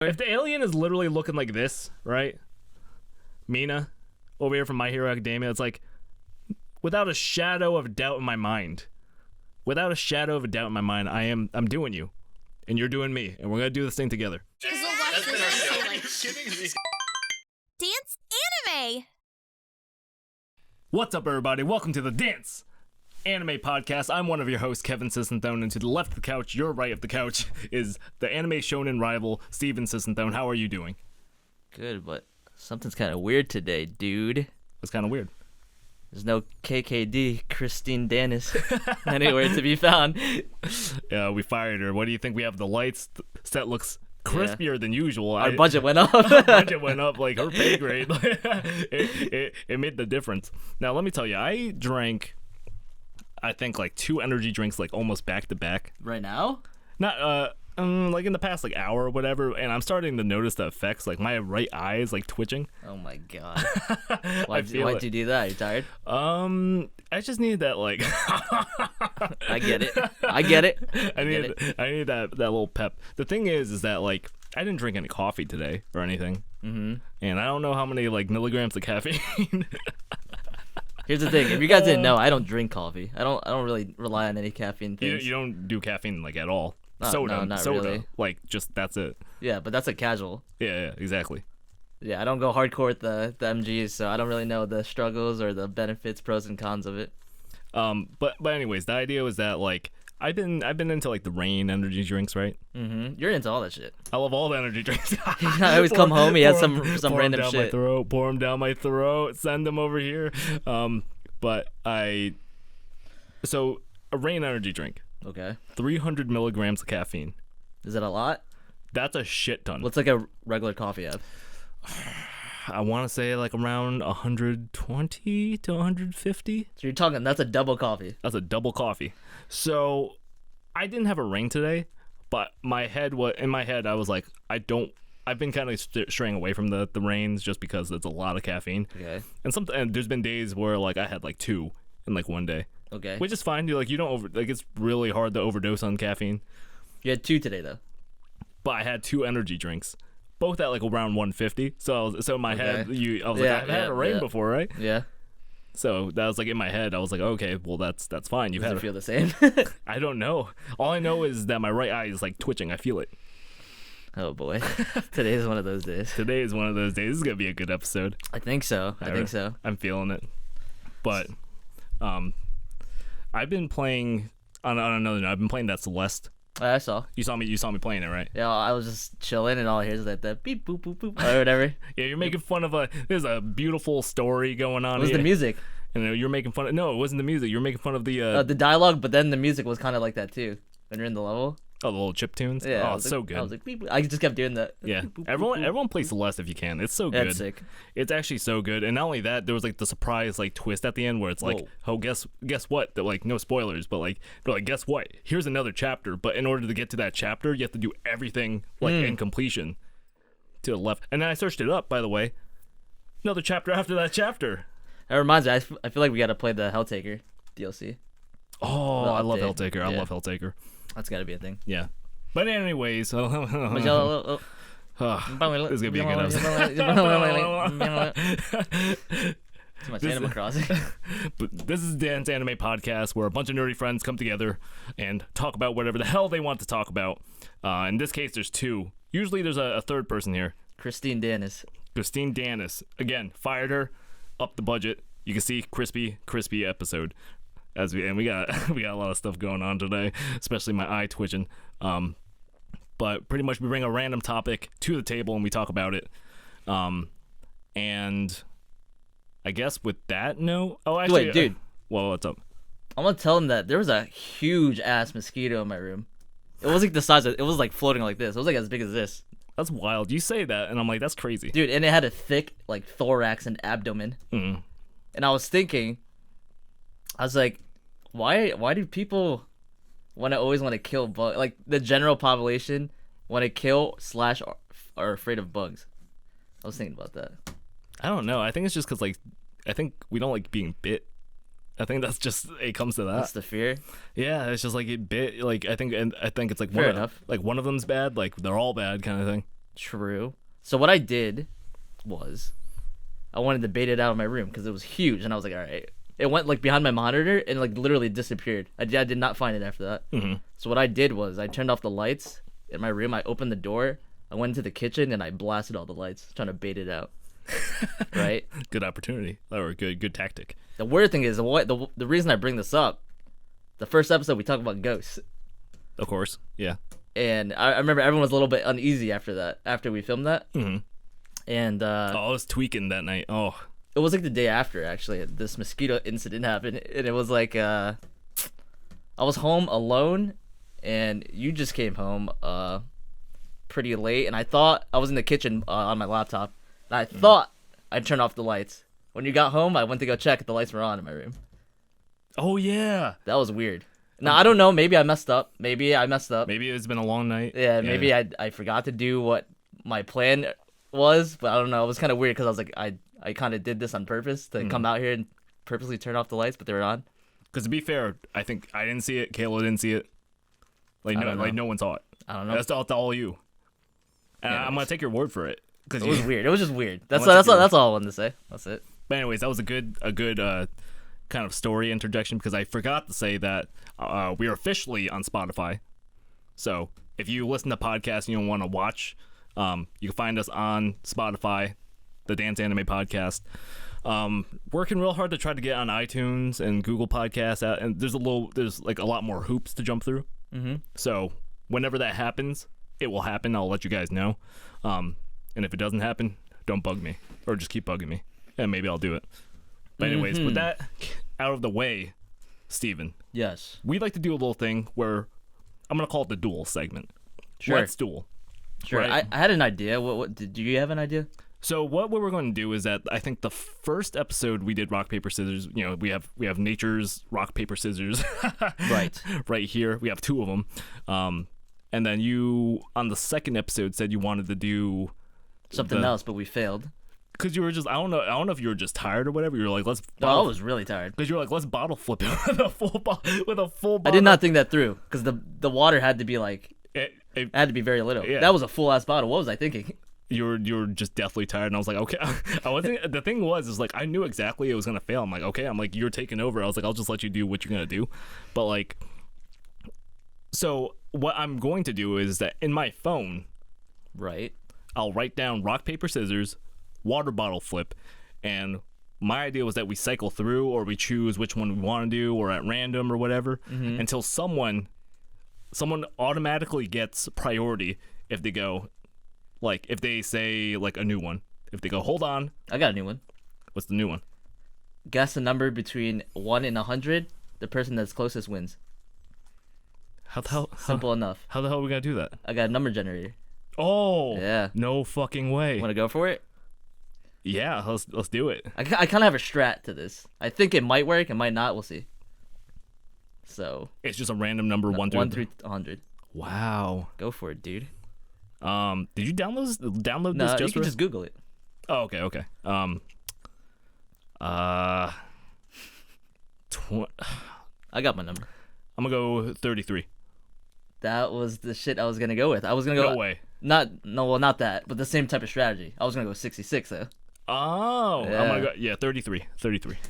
If the alien is literally looking like this, right? Mina, over here from My Hero Academia, it's like, without a shadow of doubt in my mind, I'm doing you, and you're doing me, and we're gonna do this thing together. Dance anime. What's up, everybody? Welcome to the Dance Anime Podcast. I'm one of your hosts, Kevin Sisenthone, and to the left of the couch, your right of the couch, is the anime shonen rival, Steven Sisenthone. How are you doing? Good, but something's kind of weird today, dude. It's kind of weird. There's no KKD, Christine Danis, anywhere to be found. Yeah, we fired her. What do you think? We have the lights. The set looks crispier than usual. Our budget went up. Budget went up, like her pay grade. it made the difference. Now, let me tell you, I drank, I think, like 2 energy drinks, like almost back to back. Right now? Not, like in the past, like hour or whatever, and I'm starting to notice the effects. Like my right eye is like twitching. Oh my god. Why'd you do that? Are you tired? I just needed that, like. I get it. I need that little pep. The thing is that, like, I didn't drink any coffee today or anything, and I don't know how many like milligrams of caffeine. Here's the thing: if you guys didn't know, I don't drink coffee. I don't really rely on any caffeine things. You don't do caffeine like at all. No, not soda, really. like just that's it. Yeah, but that's a casual. Yeah, exactly. Yeah, I don't go hardcore with the MGs, so I don't really know the struggles or the benefits, pros and cons of it. But anyways, the idea was that, like, I've been into like the rain energy drinks, right? You're into all that shit. I love all the energy drinks. I always come home, he has some random down shit. Pour them down my throat, send them over here. So a rain energy drink. Okay. 300 milligrams of caffeine. Is that a lot? That's a shit ton. What's like a regular coffee have? I want to say like around 120 to 150. So you're talking, that's a double coffee. That's a double coffee. So I didn't have a ring today, but in my head I was like, I've been kind of straying away from the rains just because it's a lot of caffeine. Okay. And there's been days where like I had like 2 in like one day. Okay. Which is fine. You don't it's really hard to overdose on caffeine. You had 2 today though. But I had 2 energy drinks, both at like around 150. So in my head, I was like, I've had a rain before, right? Yeah. So that was like in my head. I was like, okay, well that's fine. Does it feel the same? I don't know. All I know is that my right eye is like twitching. I feel it. Oh boy, today is one of those days. Today is one of those days. This is gonna be a good episode. I think so. I'm feeling it. But, I've been playing on another note. I've been playing that Celeste. I saw. You saw me playing it, right? Yeah, I was just chilling, and all I hear is like the beep boop boop boop or whatever. Yeah, you're making fun of there's a beautiful story going on. It was here. the music. And you're making fun of. No, it wasn't the music. You're making fun of the dialogue, but then the music was kind of like that too when you're in the level. Oh, the little chip tunes. Yeah, it's so good. I was like, beep, boop. I just kept doing that. Yeah, Beep, boop, everyone play Celeste if you can. It's so good. That's sick. It's actually so good. And not only that, there was like the surprise like twist at the end where it's like, oh, guess what? They're like, no spoilers, but like they're like, guess what? Here's another chapter. But in order to get to that chapter, you have to do everything like in completion to the left. And then I searched it up, by the way. Another chapter after that chapter. That reminds me. I feel like we gotta play the Helltaker DLC. Oh, I love update. Helltaker. I love Helltaker. That's gotta be a thing. Yeah. But anyways, this is gonna be a good episode. Too much Animal Crossing. But this is the Dance Anime Podcast, where a bunch of nerdy friends come together and talk about whatever the hell they want to talk about. In this case, there's 2. Usually, there's a third person here. Christine Danis. Christine Danis. Again, fired her, upped the budget. You can see crispy episode. We got a lot of stuff going on today, especially my eye twitching. But pretty much we bring a random topic to the table and we talk about it. And I guess with that note, actually, wait, dude. Well, what's up? I'm gonna tell him that there was a huge ass mosquito in my room. It was like the size of, it was like floating like this. It was like as big as this. That's wild. You say that, and I'm like, that's crazy, dude. And it had a thick like thorax and abdomen. And I was thinking, I was like, why do people always want to kill bugs? Like the general population want to kill / are afraid of bugs. I was thinking about that. I don't know. I think it's just because like I think we don't like being bit. I think that's just it comes to that. That's the fear. Yeah, it's just like it bit like I think it's like Fair enough. like one of them's bad, like they're all bad kind of thing. True. So what I did was I wanted to bait it out of my room because it was huge, and I was like, all right. It went like behind my monitor and like literally disappeared. I did not find it after that. Mm-hmm. So what I did was I turned off the lights in my room. I opened the door. I went into the kitchen and I blasted all the lights, trying to bait it out. Right? Good opportunity, or good tactic. The weird thing is the reason I bring this up. The first episode we talked about ghosts. Of course, yeah. And I remember everyone was a little bit uneasy after that. After we filmed that. Mm-hmm. And I was tweaking that night. Oh. It was like the day after, actually, this mosquito incident happened, and it was like I was home alone, and you just came home pretty late, and I thought I was in the kitchen on my laptop, and I thought I'd turn off the lights. When you got home, I went to go check if the lights were on in my room. Oh yeah, that was weird. Now I don't know. Maybe I messed up. Maybe it's been a long night. Yeah, maybe I forgot to do what my plan was, but I don't know. It was kind of weird because I was like I kind of did this on purpose to come out here and purposely turn off the lights, but they were on. Because to be fair, I think I didn't see it. Kayla didn't see it. No one saw it. I don't know. That's all you. And I'm gonna take your word for it. It was weird. It was just weird. That's all I wanted to say. That's it. But anyways, that was a good kind of story interjection because I forgot to say that we are officially on Spotify. So if you listen to podcasts and you don't want to watch, you can find us on Spotify. The Dance Anime Podcast. Working real hard to try to get on iTunes and Google Podcasts, and there's like a lot more hoops to jump through. Mm-hmm. So whenever that happens, it will happen. I'll let you guys know. And if it doesn't happen, don't bug me, or just keep bugging me, and maybe I'll do it. But anyways, with that out of the way, Steven. Yes. We'd like to do a little thing where I'm gonna call it the duel segment. Sure. Let's duel. Sure. Right? I had an idea. What did you have an idea? So what we were going to do is that I think the first episode we did rock paper scissors. You know, we have nature's rock paper scissors, right here. We have two of them, and then you on the second episode said you wanted to do something else, but we failed because you were just I don't know if you were just tired or whatever. You were like I was really tired because you were like let's bottle flip it with a full bottle. I did not think that through because the water had to be like it had to be very little. Yeah. That was a full ass bottle. What was I thinking? You were just deathly tired, and I was like, okay. The thing was like I knew exactly it was gonna fail. I'm like, okay. I'm like, you're taking over. I was like, I'll just let you do what you're gonna do. But like, so what I'm going to do is that in my phone, right, I'll write down rock paper scissors, water bottle flip, and my idea was that we cycle through or we choose which one we want to do or at random or whatever until someone automatically gets priority if they go. Like, if they say, like, a new one. If they go, hold on. I got a new one. What's the new one? Guess a number between 1 and 100. The person that's closest wins. How the hell? Simple enough. How the hell are we going to do that? I got a number generator. Oh. Yeah. No fucking way. Want to go for it? Yeah, let's do it. I kind of have a strat to this. I think it might work. It might not. We'll see. So. It's just a random number, 1 through 100. Wow. Go for it, dude. Did you download this? No, you can just Google it. Oh, okay. I got my number. I'm gonna go 33. That was the shit I was gonna go with. I was gonna go. No way. Not that, but the same type of strategy. I was gonna go 66 though. Oh, yeah. I'm gonna go 33.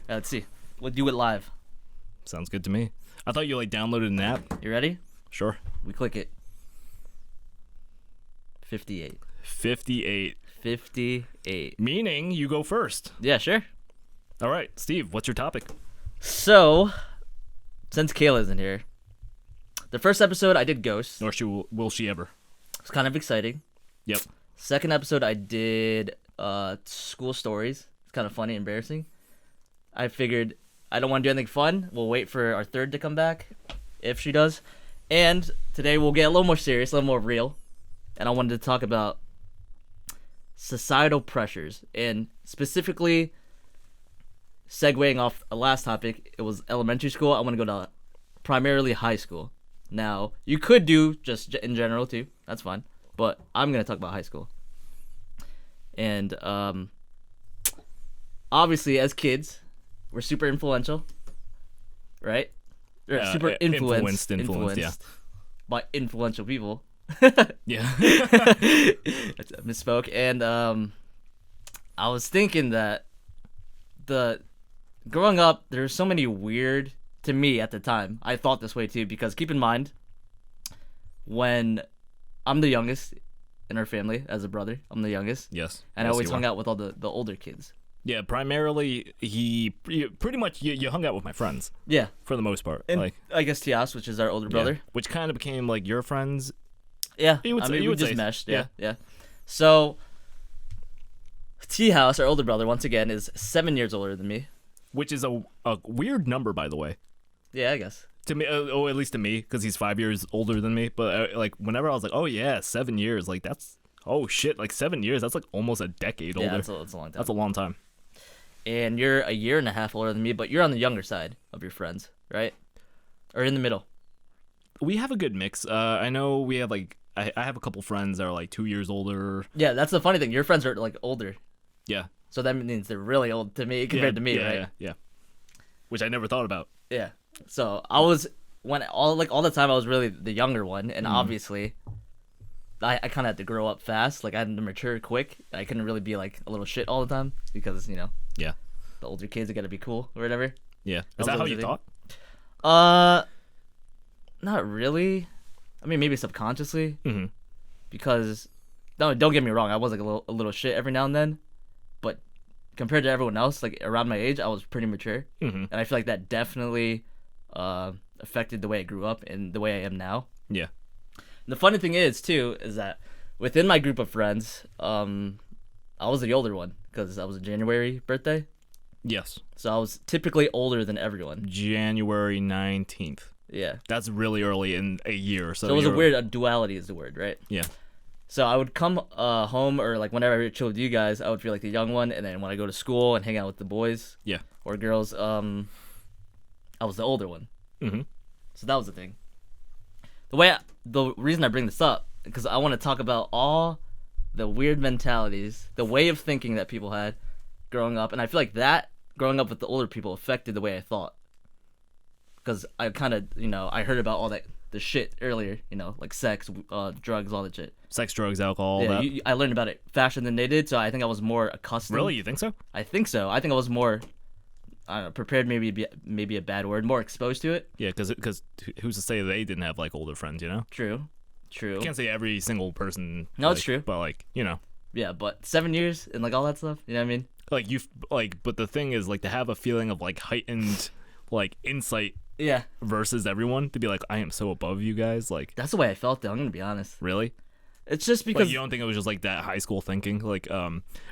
Let's see. We'll do it live. Sounds good to me. I thought you like downloaded an app. You ready? Sure. We click it. 58. 58. Meaning you go first. Yeah, sure. All right, Steve, what's your topic? So, since Kayla isn't here, the first episode I did ghosts. Nor will she ever. It's kind of exciting. Yep. Second episode I did school stories. It's kind of funny, embarrassing. I figured I don't want to do anything fun. We'll wait for our third to come back, if she does. And today we'll get a little more serious, a little more real. And I wanted to talk about societal pressures, and specifically segueing off a last topic, it was elementary school. I want to go to primarily high school. Now, you could do just in general too. That's fine. But I'm going to talk about high school. And obviously, as kids, we're super influential, right? Super influenced yeah. by influential people. Yeah. I misspoke. And I was thinking that growing up, there's so many weird, to me at the time, I thought this way too, because keep in mind, when I'm the youngest in our family as a brother, I'm the youngest. Yes. And I Yes, always you hung are. out with all the older kids. Yeah, primarily pretty much you hung out with my friends Yeah. for the most part. And like I guess Tias, which is our older brother. yeah, which kind of became like your friends. Yeah. You would I say- mean, you we would just say- meshed. yeah. Yeah. So, T House, our older brother, once again, is 7 years older than me. Which is a weird number, by the way. Yeah, I guess. To me, at least to me, because he's 5 years older than me. But like, whenever I was like, oh yeah, 7 years, like that's oh shit, like 7 years, that's like almost a decade older. Yeah, that's a long time. That's a long time. And you're a year and a half older than me, but you're on the younger side of your friends, right? Or in the middle. We have a good mix. I know we have like I have a couple friends that are like 2 years older. Yeah, that's the funny thing. Your friends are like older, Yeah. so that means they're really old to me compared to me, yeah, right? Yeah. Which I never thought about. Yeah. So I was all the time I was really the younger one, and obviously, I kind of had to grow up fast. Like I had to mature quick. I couldn't really be like a little shit all the time because Yeah. the older kids are gotta be cool or whatever. Yeah. That Is that was how always you the thing. thought? Not really. I mean, maybe subconsciously. Mm-hmm. Because no, don't get me wrong, I was like a little shit every now and then, but compared to everyone else, like around my age, I was pretty mature, Mm-hmm. and I feel like that definitely affected the way I grew up and the way I am now. Yeah. And the funny thing is too is that within my group of friends, I was the older one because I was a January birthday, Yes. so I was typically older than everyone. January 19th. Yeah. That's really early in a year. So So it was a you're- weird duality is the word, right? Yeah. So I would come home or like whenever I would chill with you guys, I would feel like the young one, and then when I go to school and hang out with the boys Yeah. or girls, I was the older one. Mm-hmm. So that was the thing. The reason I bring this up because I want to talk about all the weird mentalities, the way of thinking that people had growing up, and I feel like that growing up with the older people affected the way I thought. Because I kind of, I heard about all the shit earlier, like sex, drugs, all that shit. Sex, drugs, alcohol. Yeah, that. I learned about it faster than they did, so I think I was more accustomed. Really? You think so? I think so. I think I was more, I don't know, prepared. Maybe a bad word. More exposed to it. Yeah, because who's to say they didn't have like older friends? True. You can't say every single person. No, it's like, true. But like Yeah, but 7 years and like all that stuff. You know what I mean? like you like. But the thing is, like, to have a feeling of like heightened, like insight Yeah, versus everyone, to be like, I am so above you guys. Like, that's the way I felt. Though I'm gonna be honest. really? It's just Like, because you don't think it was just like that high school thinking? Like,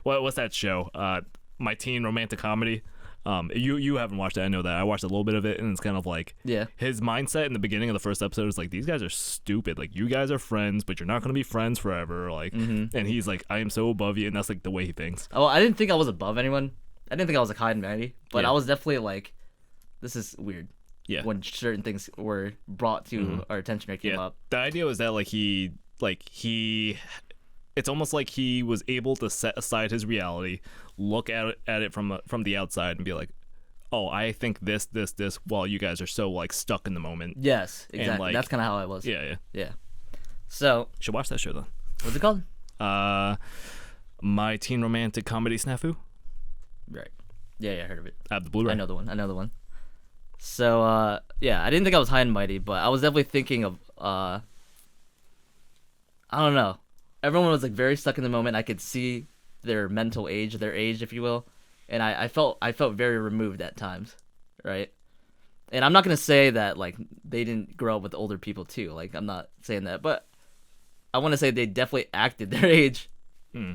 what's that show? My Teen Romantic Comedy. You haven't watched it. I know that. I watched a little bit of it, and it's kind of like yeah, his mindset in the beginning of the first episode is like, these guys are stupid. Like, you guys are friends, but you're not gonna be friends forever. Like, and he's like, I am so above you, and that's like the way he thinks. oh, I didn't think I was above anyone. I didn't think I was like high and mighty, but Yeah. I was definitely like, this is weird. Yeah. When certain things were brought to our attention or came Yeah. up. The idea was that like he it's almost like he was able to set aside his reality, look at it from the outside, and be like, oh, I think this, while you guys are so like stuck in the moment. Yes, exactly. like- That's kind of how I was. Yeah. Yeah. So, Should watch that show though. what's it called? My Teen Romantic Comedy Snafu. Right. Yeah, I heard of it. I have the Blu-ray. I know the one. So, yeah, I didn't think I was high and mighty, but I was definitely thinking of, I don't know. Everyone was like very stuck in the moment. I could see their mental age, their age, if you will, and I felt very removed at times, right? And I'm not gonna say that like they didn't grow up with older people too. Like I'm not saying that, but I want to say they definitely acted their age.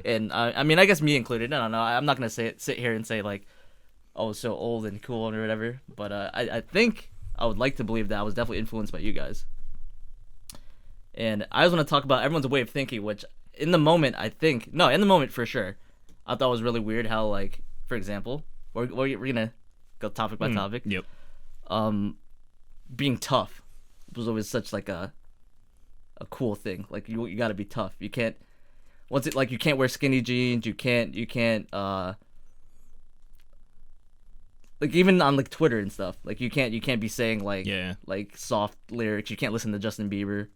And I mean, I guess me included. I don't know. I'm not gonna sit here and say like, "Oh, so old and cool" or whatever. But I think I would like to believe that I was definitely influenced by you guys. And I just want to talk about everyone's way of thinking, which in the moment in the moment for sure, I thought was really weird. How like, for example, we're gonna go topic by topic. Yep. Being tough was always such like a cool thing. Like you got to be tough. You can't. What's it like? You can't wear skinny jeans. You can't. Like even on like Twitter and stuff. Like you can't be saying like Yeah. like soft lyrics. You can't listen to Justin Bieber,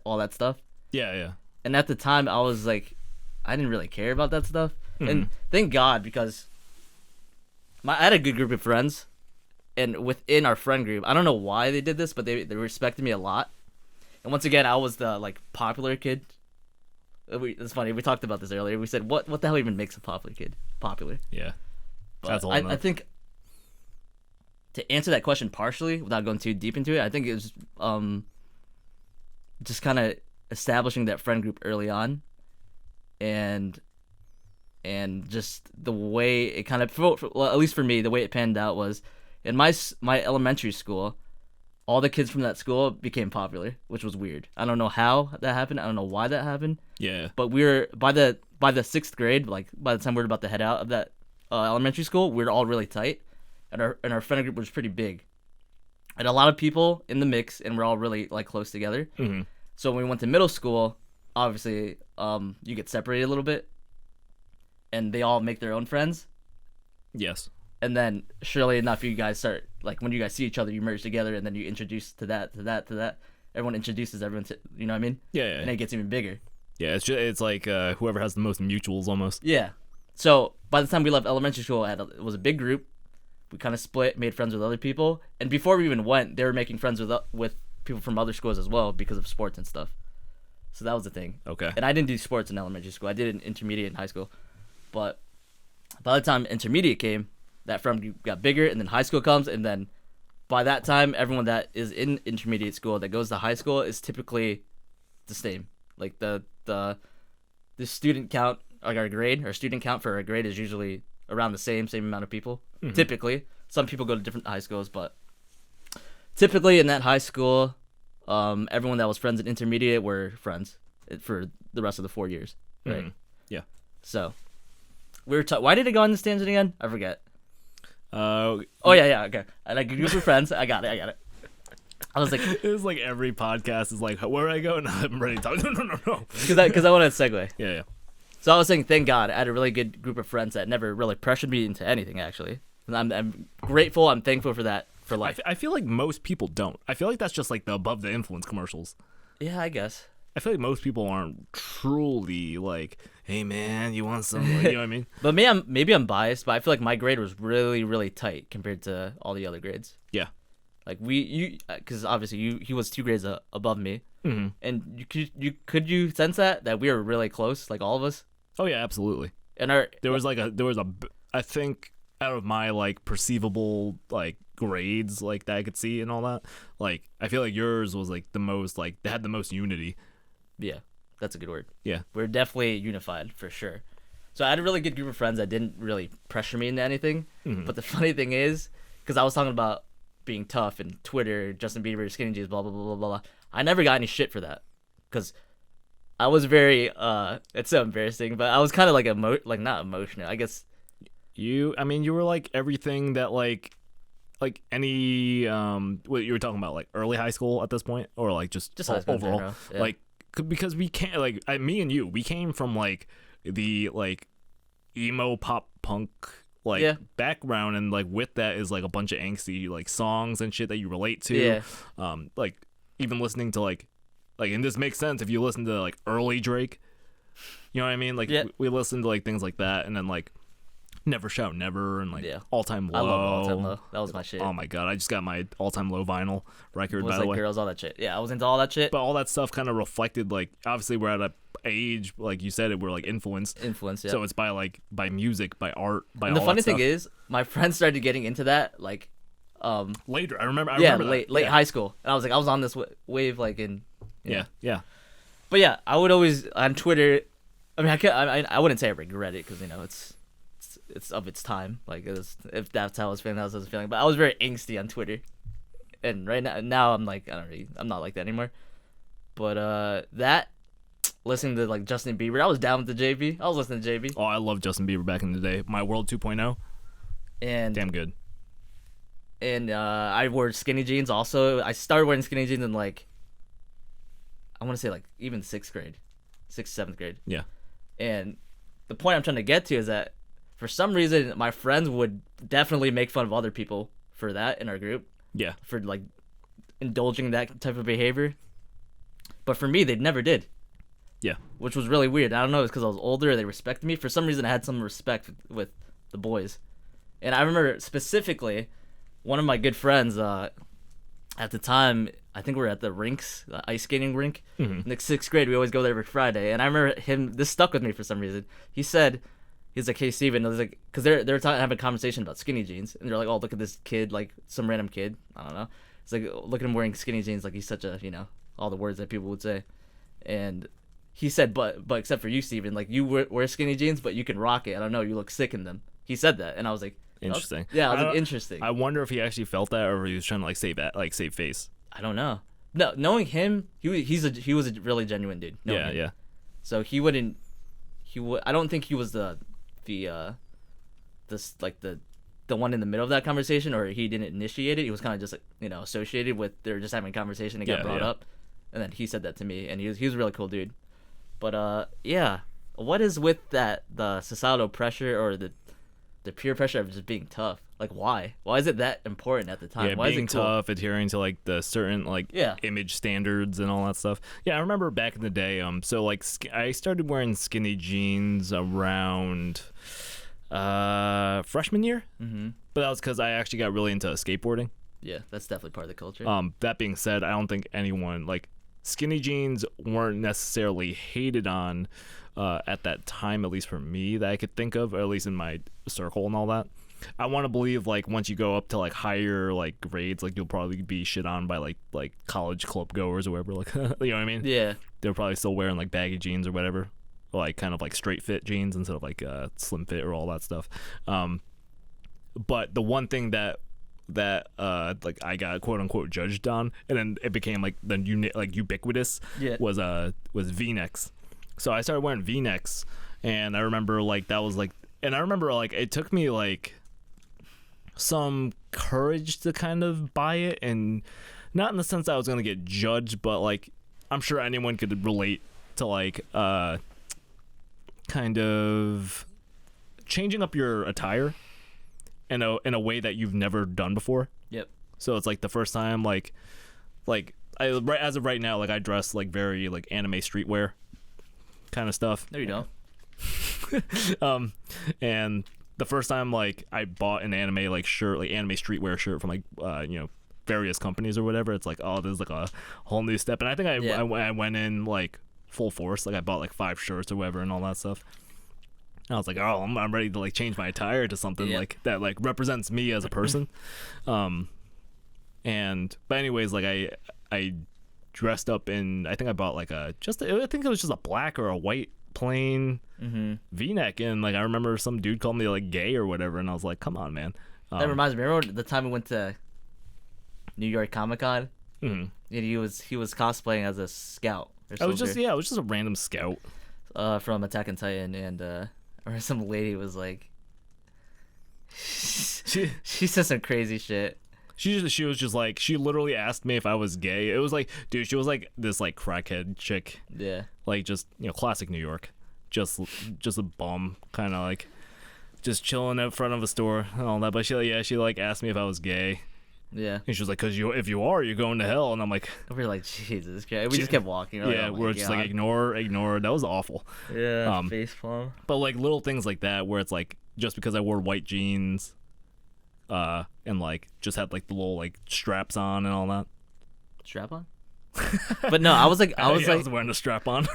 all that stuff. Yeah, yeah. And at the time, I was like, I didn't really care about that stuff. And thank God, because I had a good group of friends, and within our friend group, I don't know why they did this, but they respected me a lot. And once again, I was the like popular kid. It's funny, we talked about this earlier. We said, what the hell even makes a popular kid popular? Yeah. But That's all I think to answer that question partially, without going too deep into it, I think it was just kind of establishing that friend group early on, and just the way it kind of, well, at least for me, the way it panned out was in my elementary school, all the kids from that school became popular, which was weird. I don't know how that happened. I don't know why that happened. Yeah. But we were by the 6th grade, like by the time we were about to head out of that elementary school, we were all really tight, and our friend group was pretty big, and a lot of people in the mix, and we're all really like close together. Mm-hmm. So when we went to middle school, obviously, you get separated a little bit, and they all make their own friends. Yes. And then, surely enough, you guys start, like, when you guys see each other, you merge together, and then you introduce to that. Everyone introduces everyone to, you know what I mean? Yeah, yeah. And it gets even bigger. Yeah, it's like whoever has the most mutuals almost. Yeah. So, by the time we left elementary school, it was a big group. We kind of split, made friends with other people. And before we even went, they were making friends with people from other schools as well because of sports and stuff. So that was the thing. Okay. And I didn't do sports in elementary school. I did it in intermediate and high school. But by the time intermediate came, that friend group got bigger, and then high school comes, and then by that time, everyone that is in intermediate school that goes to high school is typically the same. Like the student count, like our student count for our grade is usually around the same amount of people. Mm-hmm. Typically, some people go to different high schools, but typically in that high school, everyone that was friends in intermediate were friends for the rest of the 4 years. Right? Mm-hmm. Yeah. So we were. Why did it go on this tangent again? I forget. Oh yeah, okay. And like a group of friends. I got it. I was like, it was like every podcast is like, where do I go? And I'm ready to talk. No. Because I wanted to segue. Yeah. So I was saying, thank God, I had a really good group of friends that never really pressured me into anything. Actually, and I'm grateful. I'm thankful for that for life. I feel like most people don't. I feel like that's just like the above the influence commercials. Yeah, I guess. I feel like most people aren't truly like, hey man, you want some? Like, you know what I mean? But maybe I'm biased, but I feel like my grade was really, really tight compared to all the other grades. Yeah. Like because obviously he was 2 grades above me, mm-hmm. and could you sense that we were really close, like all of us? Oh yeah, absolutely. And there was I think out of my like perceivable like grades like that I could see and all that, like I feel like yours was like the most, like they had the most unity. Yeah, that's a good word. Yeah. We're definitely unified, for sure. So I had a really good group of friends that didn't really pressure me into anything. Mm-hmm. But the funny thing is, because I was talking about being tough and Twitter, Justin Bieber, skinny jeans, blah, blah, blah, blah, blah. I never got any shit for that. Because I was very, it's so embarrassing, but I was kind of like, not emotional, I guess. You were like everything that like any, what you were talking about, like early high school at this point? Or like just high school overall? Yeah. Like, because we can't, like, me and you, we came from like the like emo pop punk like background, and like with that is like a bunch of angsty like songs and shit that you relate to. Like even listening to like and this makes sense if you listen to like early Drake, you know what I mean? Like we listened to like things like that, and then like Never Shout Never and like All Time Low. I love All Time Low. That was my shit. Oh my god, I just got my All Time Low vinyl record, by the way. Girls, all that shit. Yeah, I was into all that shit. But all that stuff kind of reflected, like, obviously we're at a age, like you said, we're like influenced. Yeah. So it's by music, by art, by and all the funny that stuff. thing is, my friends started getting into that like later. I remember late high school. And I was on this wave like in yeah. But yeah, I would always on Twitter. I mean, I wouldn't say I regret it, because you know it's of its time. Like if that's how I was feeling, that's how I was feeling. But I was very angsty on Twitter, and right now I'm like I'm not like that anymore. But that listening to like Justin Bieber, I was down with the JB. I was listening to JB. Oh, I love Justin Bieber back in the day. My World 2.0. And damn good. And I wore skinny jeans also. I started wearing skinny jeans in like, I want to say like even 6th grade, 7th grade. Yeah. And the point I'm trying to get to is that for some reason my friends would definitely make fun of other people for that in our group. Yeah. For like indulging that type of behavior. But for me, they never did. Yeah. Which was really weird. I don't know, it's because I was older. They respected me. For some reason, I had some respect with the boys. And I remember specifically one of my good friends. At the time, I think we were at the rinks, the ice skating rink. In the 6th grade, we always go there every Friday. And I remember him. This stuck with me for some reason. He said, he's like, "Hey, Steven," I was like, because they're having a conversation about skinny jeans, and they're like, "Oh, look at this kid, like some random kid. I don't know." It's like, look at him wearing skinny jeans, like he's such a, all the words that people would say. And he said, but except for you, Steven, like you wear skinny jeans, but you can rock it. I don't know, you look sick in them. He said that, and I was like, interesting. Yeah, I was like, interesting. I wonder if he actually felt that, or if he was trying to save face. I don't know. No, knowing him, he was a really genuine dude. Yeah. So he wouldn't. I don't think he was the one in the middle of that conversation, or he didn't initiate it. He was kind of just associated with, they were just having a conversation and got brought up, and then he said that to me, and he was a really cool dude. But yeah, what is with the societal pressure or the peer pressure of just being tough? Like, why is it that important at the time? Yeah, why being is it cool? tough, adhering to like the certain image standards and all that stuff. Yeah, I remember back in the day. So like I started wearing skinny jeans around freshman year. But that was because I actually got really into skateboarding. Yeah, that's definitely part of the culture. That being said, I don't think anyone, like, skinny jeans weren't necessarily hated on at that time, at least for me, that I could think of, or at least in my circle and all that. I want to believe, like, once you go up to like higher like grades, like you'll probably be shit on by like college club goers or whatever, like you know what I mean? Yeah. They're probably still wearing like baggy jeans or whatever, or, like kind of like straight fit jeans instead of like slim fit or all that stuff. But the one thing that like I got quote unquote judged on, and then it became like ubiquitous, was V-necks. So I started wearing V-necks, and I remember like that was like, and I remember like it took me like some courage to kind of buy it, and not in the sense that I was gonna get judged, but like I'm sure anyone could relate to like kind of changing up your attire in a way that you've never done before. Yep. So it's like the first time like as of right now, like I dress like very like anime streetwear kind of stuff. No, you don't. And the first time like I bought an anime like shirt, like anime streetwear shirt from like various companies or whatever, it's like, oh, this is like a whole new step. And I think I went in like full force, like I bought like 5 shirts or whatever and all that stuff. And I was like, oh, I'm ready to like change my attire to something like that like represents me as a person. But anyways, like I dressed up in, I think I bought like I think it was just a black or a white plain V-neck, and like I remember some dude called me like gay or whatever, and I was like, come on, man. That reminds me, remember the time we went to New York Comic-Con? And he was cosplaying as a scout or soldier. It was just a random scout from Attack on Titan, and or some lady was like, she said some crazy shit. She was just like, she literally asked me if I was gay. It was like, dude, she was like this like crackhead chick. Yeah. Like just, classic New York. Just a bum, kind of like just chilling in front of a store and all that. But she like asked me if I was gay. Yeah. And she was like, cause if you are, you're going to hell. And I'm like, we're like, Jesus Christ. We just kept walking. We're just like, ignore. That was awful. Yeah. Facepalm. But like little things like that, where it's like, just because I wore white jeans, and like just had like the little like straps on and all that. Strap on? But no, I was wearing a strap on.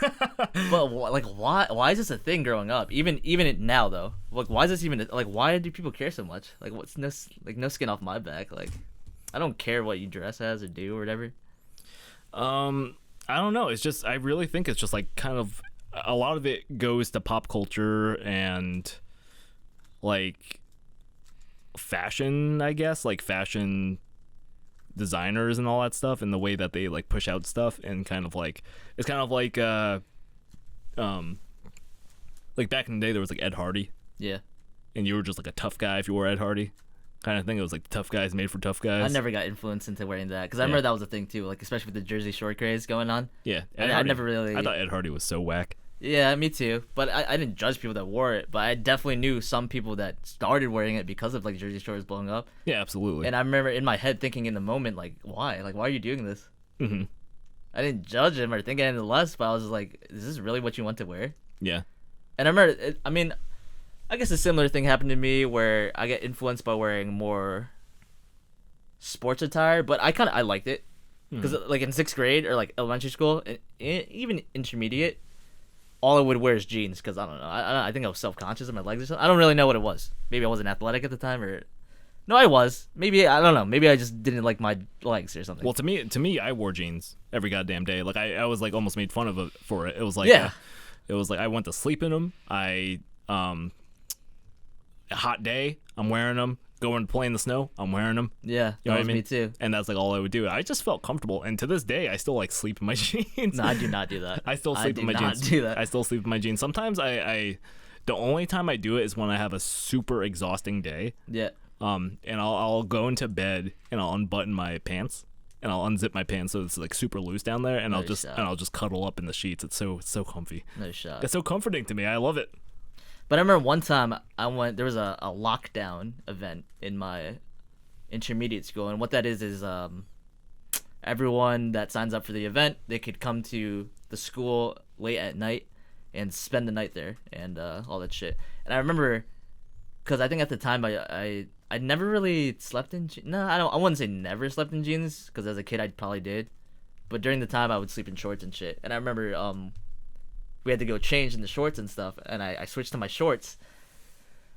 But like, why is this a thing growing up? Even now though, like, why is this even like? Why do people care so much? Like, what's no skin off my back? Like, I don't care what you dress as or do or whatever. I don't know. It's just, I really think it's just like kind of a lot of it goes to pop culture and like fashion, I guess, like fashion designers and all that stuff, and the way that they like push out stuff, and kind of like it's kind of like back in the day there was like Ed Hardy. Yeah. And you were just like a tough guy if you wore Ed Hardy kind of thing. It was like tough guys made for tough guys. I never got influenced into wearing that, because I remember that was a thing too, like especially with the Jersey Shore craze going on. Yeah. I never really. I thought Ed Hardy was so whack. Yeah, me too. But I didn't judge people that wore it, but I definitely knew some people that started wearing it because of like Jersey Shore blowing up. Yeah, absolutely. And I remember in my head thinking in the moment, like, why? Like, why are you doing this? I didn't judge him or think anything less, but I was just like, is this really what you want to wear? Yeah. And I remember, I mean, I guess a similar thing happened to me where I get influenced by wearing more sports attire, but I liked it. Because like in 6th grade or like elementary school, and even intermediate, all I would wear is jeans because I don't know. I think I was self-conscious of my legs or something. I don't really know what it was. Maybe I wasn't athletic at the time, or no, I was. Maybe I don't know. Maybe I just didn't like my legs or something. Well, to me, I wore jeans every goddamn day. Like I was like almost made fun of it for it. It was like it was like I went to sleep in them. A hot day, I'm wearing them. Going to play in the snow, I'm wearing them. Yeah, you know what I mean? Me too. And that's like all I would do. I just felt comfortable, and to this day, I still like sleep in my jeans. No, I do not do that. I still sleep in my jeans. Do that. I still sleep in my jeans. Sometimes the only time I do it is when I have a super exhausting day. Yeah. And I'll go into bed and I'll unbutton my pants and I'll unzip my pants so it's like super loose down there, and I'll just cuddle up in the sheets. It's so comfy. No shot. It's so comforting to me. I love it. But I remember one time there was a lockdown event in my intermediate school, and what that is everyone that signs up for the event, they could come to the school late at night and spend the night there and all that shit. And I remember, because I think at the time I never really slept in I wouldn't say never slept in jeans, because as a kid I probably did, but during the time I would sleep in shorts and shit. And I remember we had to go change in the shorts and stuff, and I switched to my shorts,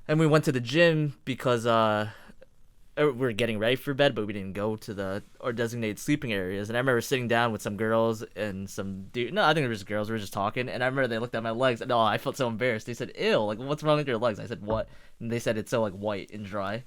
and we went to the gym because we were getting ready for bed, but we didn't go to our designated sleeping areas. And I remember sitting down with some girls and some dude. No, I think it was just girls. We were just talking, and I remember they looked at my legs, and I felt so embarrassed. They said, "Ew, like what's wrong with your legs?" I said, "What?" And they said it's so like white and dry,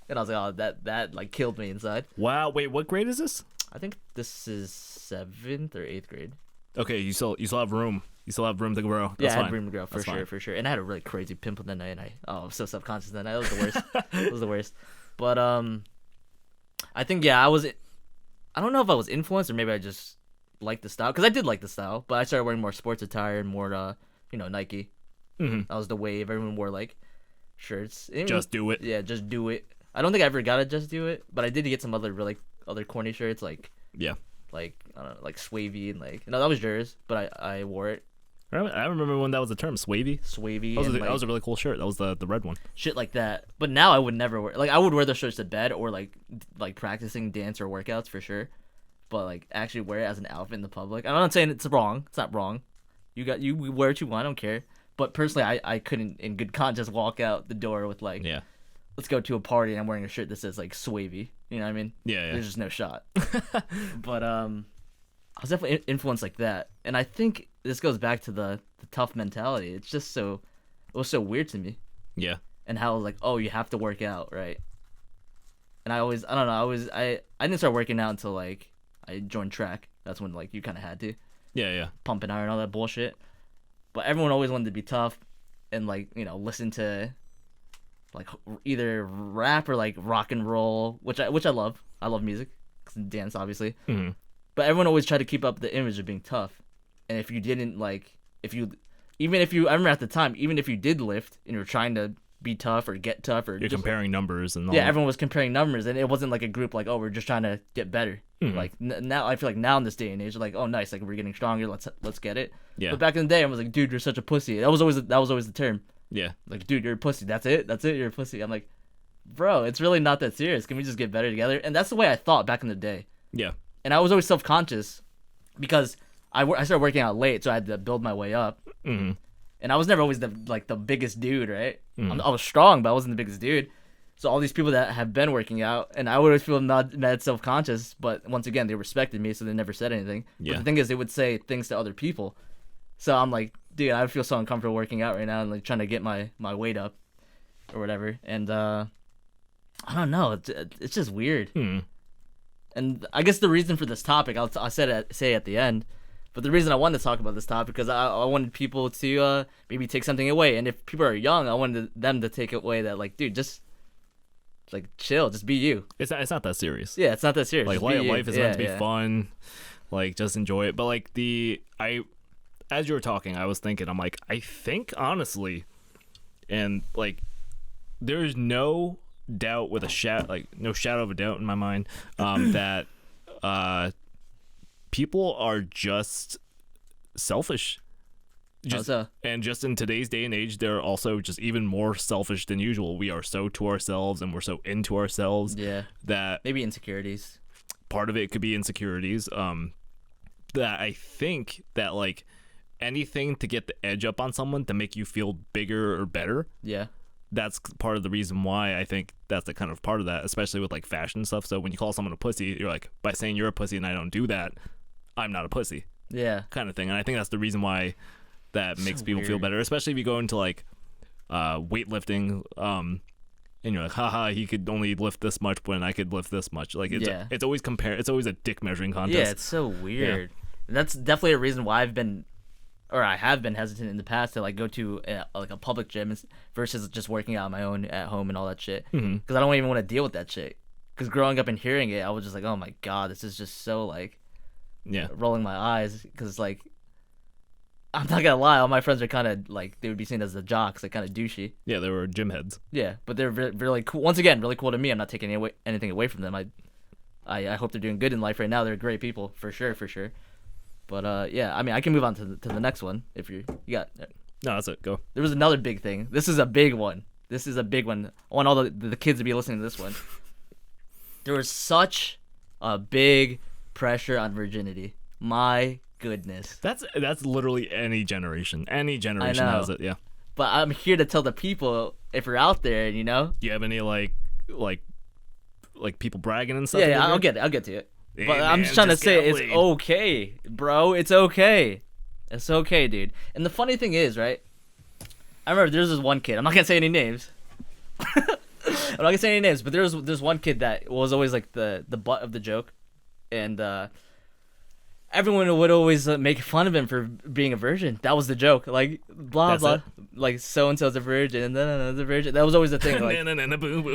and I was like, "Oh, that like killed me inside." Wow. Wait, what grade is this? I think this is 7th or 8th grade. Okay, you still have room. You still have room to grow. That's I had fine. room to grow for sure. And I had a really crazy pimple that night, and I was so subconscious that night. It was the worst. It was the worst. But I think I don't know if I was influenced or maybe I just liked the style, because I did like the style, but I started wearing more sports attire and more Nike. Mm-hmm. That was the wave. Everyone wore like shirts. Just do it. Yeah, just do it. I don't think I ever got to just do it, but I did get some other corny shirts like I don't know, like Swavy and like that was yours, but I wore it. I remember when that was the term, Swavy. That was a really cool shirt. That was the red one. Shit like that. But now I would never wear. Like I would wear those shirts to bed or like practicing dance or workouts for sure. But like actually wear it as an outfit in the public. I'm not saying it's wrong. It's not wrong. You wear what you want. I don't care. But personally, I couldn't in good conscience walk out the door with like, let's go to a party and I'm wearing a shirt that says like Swavy. You know what I mean? Yeah. There's just no shot. But I was definitely influenced like that, and I think this goes back to the tough mentality. It's just it was so weird to me. Yeah. And how like, oh, you have to work out, right? And I don't know, I didn't start working out until like I joined track. That's when like you kind of had to. Yeah. Pump and iron, all that bullshit. But everyone always wanted to be tough and like, listen to like either rap or like rock and roll, which I love. I love music, dance obviously. Mm-hmm. But everyone always tried to keep up the image of being tough. And if you didn't I remember at the time, even if you did lift and you were trying to be tough or get tough or you're comparing numbers and all. Yeah, everyone was comparing numbers, and it wasn't like a group like, oh, we're just trying to get better. Mm-hmm. Like now, I feel like now in this day and age, like, oh, nice, like we're getting stronger. Let's get it. Yeah. But back in the day, I was like, dude, you're such a pussy. That was always the term. Yeah. Like, dude, you're a pussy. That's it. You're a pussy. I'm like, bro, it's really not that serious. Can we just get better together? And that's the way I thought back in the day. Yeah. And I was always self-conscious because I started working out late, so I had to build my way up. Mm-hmm. And I was never always the biggest dude, right? Mm-hmm. I was strong, but I wasn't the biggest dude. So all these people that have been working out, and I would always feel not mad self-conscious, but once again, they respected me, so they never said anything. Yeah. But the thing is, they would say things to other people. So I'm like, dude, I feel so uncomfortable working out right now and like trying to get my weight up or whatever. And I don't know, it's just weird. Mm-hmm. And I guess the reason for this topic, I'll say at the end, but the reason I wanted to talk about this topic because I wanted people to maybe take something away. And if people are young, I wanted them to take away that, like, dude, just like chill, just be you. It's not that serious. Yeah, it's not that serious. Like life is meant to be fun. Like just enjoy it. But like as you were talking, I was thinking, I'm like, I think honestly, and like, there's no doubt with no shadow of a doubt in my mind that people are just selfish. And just in today's day and age, they're also just even more selfish than usual. We are so to ourselves and we're so into ourselves. Yeah. That maybe insecurities. Part of it could be insecurities. That I think that like anything to get the edge up on someone to make you feel bigger or better. Yeah. That's part of the reason why I think that's the kind of part of that, especially with like fashion stuff. So when you call someone a pussy, you're like, by saying you're a pussy and I don't do that, I'm not a pussy. Yeah. Kind of thing. And I think that's the reason why that makes people feel better, especially if you go into like weightlifting, and you're like, haha, he could only lift this much when I could lift this much. Like it's always it's always a dick measuring contest. Yeah, it's so weird. Yeah. That's definitely a reason why I have been hesitant in the past to like go to like a public gym versus just working out on my own at home and all that shit. Because I don't even want to deal with that shit. Because growing up and hearing it, I was just like, oh my god, this is just so like, rolling my eyes. Because like, I'm not gonna lie, all my friends are kind of like, they would be seen as the jocks, like kind of douchey. Yeah, they were gym heads. Yeah, but they're really cool. Once again, really cool to me. I'm not taking anything away from them. I hope they're doing good in life right now. They're great people for sure. But yeah, I mean, I can move on to the next one if you got. No, that's it. Go. There was another big thing. This is a big one. I want all the kids to be listening to this one. There was such a big pressure on virginity. My goodness. That's literally any generation. Any generation has it. Yeah. But I'm here to tell the people, if you're out there, you know. Do you have any like people bragging and stuff? Yeah, I'll get to it. But hey, I'm just trying to say it's okay, bro. It's okay. It's okay, dude. And the funny thing is, right? I remember there's this one kid. I'm not gonna say any names. I'm not gonna say any names, but there's one kid that was always like the butt of the joke, and everyone would always make fun of him for being a virgin. That was the joke, like blah blah, like so and so's a virgin, and then the virgin. That was always the thing, like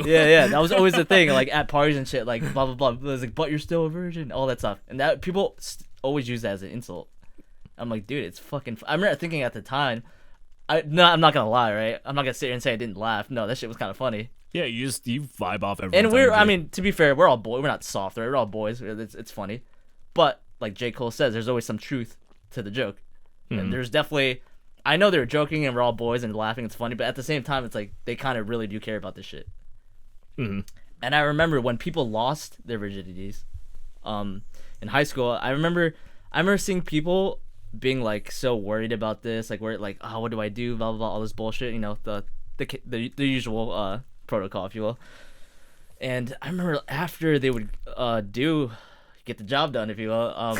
yeah, that was always the thing, like at parties and shit, like blah blah blah. It was like, but you're still a virgin, all that stuff, and that people always use that as an insult. I'm like, dude, it's fucking. I remember thinking at the time, I'm not gonna lie, right? I'm not gonna sit here and say I didn't laugh. No, that shit was kind of funny. Yeah, you vibe off everyone. And I mean, to be fair, we're all boys. We're not soft, right? We're all boys. It's funny, but like J. Cole says, there's always some truth to the joke. And there's definitely, I know they're joking and we're all boys and laughing. It's funny, but at the same time, it's like they kind of really do care about this shit. And I remember when people lost their virginities, in high school. I remember seeing people being like so worried about this, like we're like, oh, what do I do? Blah blah blah, all this bullshit. You know, the usual protocol, if you will. And I remember after they would get the job done, if you will,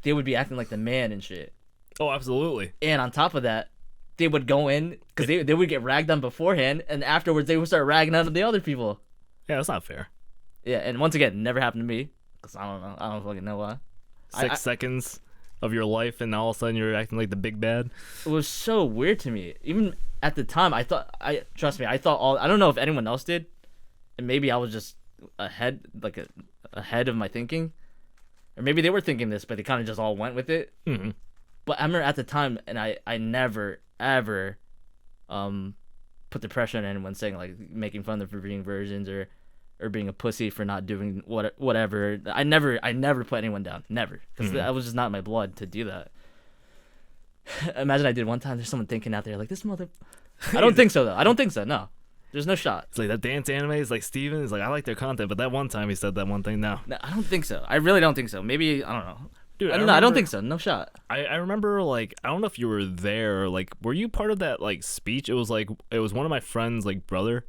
they would be acting like the man and shit. Oh, absolutely. And on top of that, they would go in because they would get ragged on beforehand, and afterwards they would start ragging on the other people. Yeah, that's not fair. Yeah, and once again, it never happened to me because I don't fucking know why. 6 seconds of your life, and all of a sudden you're acting like the big bad. It was so weird to me. Even at the time, I thought I don't know if anyone else did, and maybe I was just ahead of my thinking, or maybe they were thinking this, but they kind of just all went with it. But I remember at the time, and I never ever put the pressure on anyone saying like making fun of them for being virgins or being a pussy for not doing whatever. I never put anyone down, never, because that was just not in my blood to do that. Imagine I did one time. There's someone thinking out there like this mother. I don't think so though. I don't think so. No. There's no shot. It's like that dance anime is like Steven is like, I like their content, but that one time he said that one thing. No, I don't think so. I really don't think so. Maybe, I don't know. Dude, I don't think so. No shot. I remember, like, I don't know if you were there. Like, were you part of that like speech? It was one of my friends' like brother.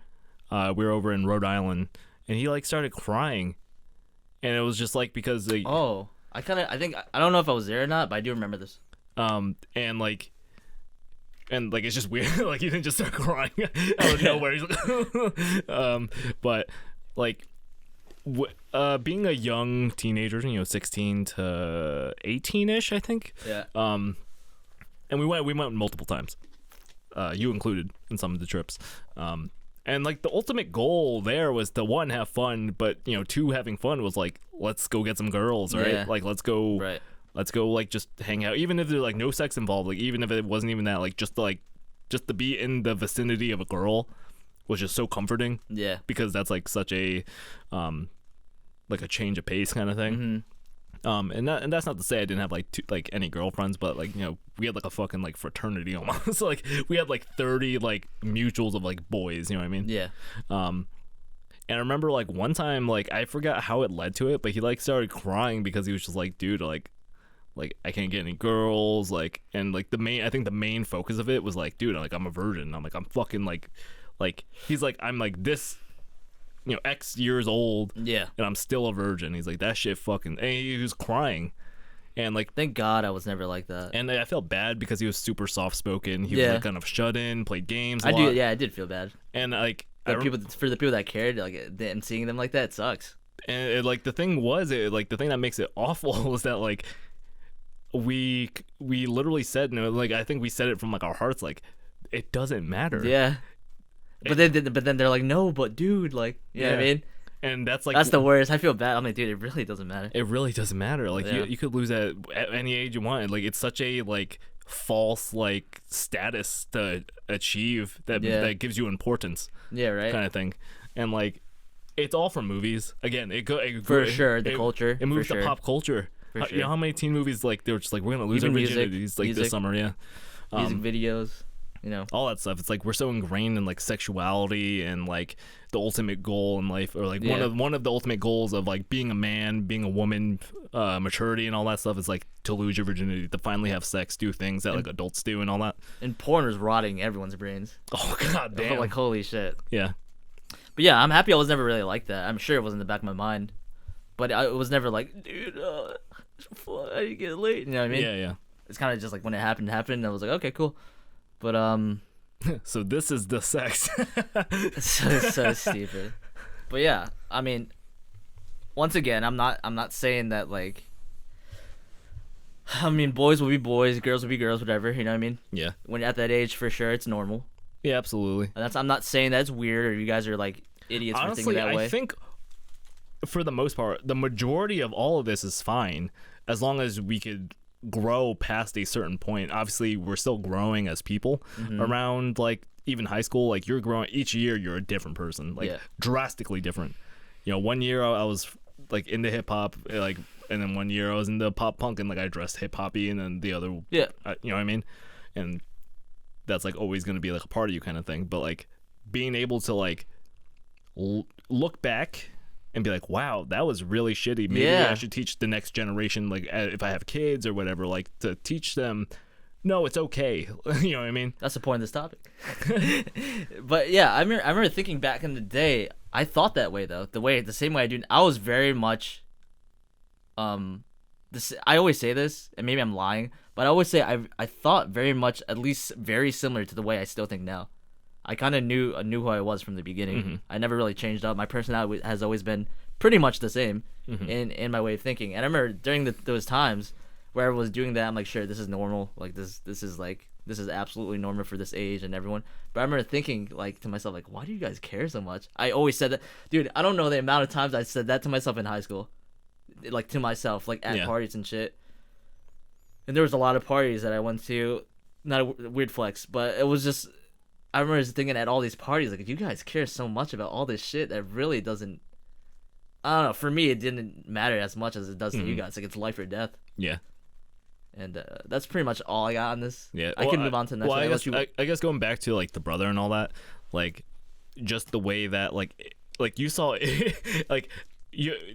We were over in Rhode Island, and he like started crying, and it was just like because like, oh, I don't know if I was there or not, but I do remember this. And it's just weird. Like he didn't just start crying out of nowhere. He's like, but like, being a young teenager, 16 to 18ish, I think. Yeah. And we went multiple times. You included in some of the trips. And like the ultimate goal there was to 1, have fun, but 2, having fun was like, let's go get some girls, right? Yeah. Like let's go. Right. Let's go, like, just hang out. Even if there's, like, no sex involved, like, even if it wasn't even that, like, just to be in the vicinity of a girl was just so comforting. Yeah. Because that's, like, such a, like, a change of pace kind of thing. And that's not to say I didn't have like any girlfriends, but like, you know, we had like a fucking like fraternity almost. Like we had like 30 like mutuals of like boys, you know what I mean? Yeah. And I remember like one time, like I forgot how it led to it, but he like started crying because he was just like, dude, like I can't get any girls, like, and like I think the main focus of it was like, dude, like I'm a virgin. I'm like, I'm fucking like he's like, I'm like this, you know, X years old, Yeah. and I'm still a virgin. He's like, that shit fucking, and he was crying. And like, Thank God I was never like that. and I felt bad because he was super soft spoken. He was like kind of shut in, played games. I did feel bad. And like, For the people that cared, like, and seeing them like that, it sucks. And like the thing that makes it awful was that like we literally said, no, like I think we said it from like our hearts, like it doesn't matter. Yeah. But then they're like, no, but dude, like, you know what I mean? And that's like, that's the worst. I feel bad. I'm like, dude, it really doesn't matter. It really doesn't matter. Like you could lose at any age you want. Like it's such a like false like status to achieve that gives you importance. Yeah, right. Kind of thing. And like it's all from movies. Again, the culture. It moves to pop culture. For sure. You know how many teen movies like they were just like, we're gonna lose Even our virginities like this summer, music videos, you know, all that stuff. It's like we're so ingrained in like sexuality and like the ultimate goal in life, or like one of the ultimate goals of like being a man, being a woman, maturity and all that stuff is like to lose your virginity, to finally have sex, do things that like adults do and all that. And porn was rotting everyone's brains. Oh god damn. Like holy shit. Yeah. But yeah, I'm happy I was never really like that. I'm sure it was in the back of my mind, but it was never like, dude, I didn't get late. You know what I mean? Yeah. It's kind of just like when it happened. And I was like, okay, cool. But so this is the sex. so stupid. But yeah, I mean, once again, I'm not saying that like. I mean, boys will be boys, girls will be girls, whatever. You know what I mean? Yeah. When you're at that age, for sure, it's normal. Yeah, absolutely. And I'm not saying that's weird or you guys are like idiots for thinking that way. I think for the most part, the majority of all of this is fine as long as we could grow past a certain point. Obviously, we're still growing as people around like even high school. Like you're growing each year, you're a different person, like drastically different. You know, one year I was like into hip hop, like, and then one year I was into pop punk and like I dressed hip hoppy, and then the other, you know what I mean? And that's like always going to be like a part of you kind of thing. But like being able to like look back and be like, wow, that was really shitty. Maybe I should teach the next generation, like if I have kids or whatever, like to teach them, no, it's okay. You know what I mean? That's the point of this topic. But yeah, I remember thinking back in the day, I thought that way though. The same way I do. I was very much, I always say this, and maybe I'm lying, but I always say I thought very much, at least very similar to the way I still think now. I kind of knew who I was from the beginning. I never really changed up. My personality has always been pretty much the same in my way of thinking. And I remember during those times where I was doing that, I'm like, sure, this is normal. Like this is absolutely normal for this age and everyone. But I remember thinking like to myself, like, why do you guys care so much? I always said that, dude. I don't know the amount of times I said that to myself in high school, like to myself, like at parties and shit. And there was a lot of parties that I went to. Not a weird flex, but it was just. I remember thinking at all these parties, like, you guys care so much about all this shit that really doesn't. I don't know. For me, it didn't matter as much as it does to you guys. Like, it's life or death. Yeah. And that's pretty much all I got on this. Yeah. I can move on to the next one. I guess going back to like the brother and all that, like, just the way that like you saw, like,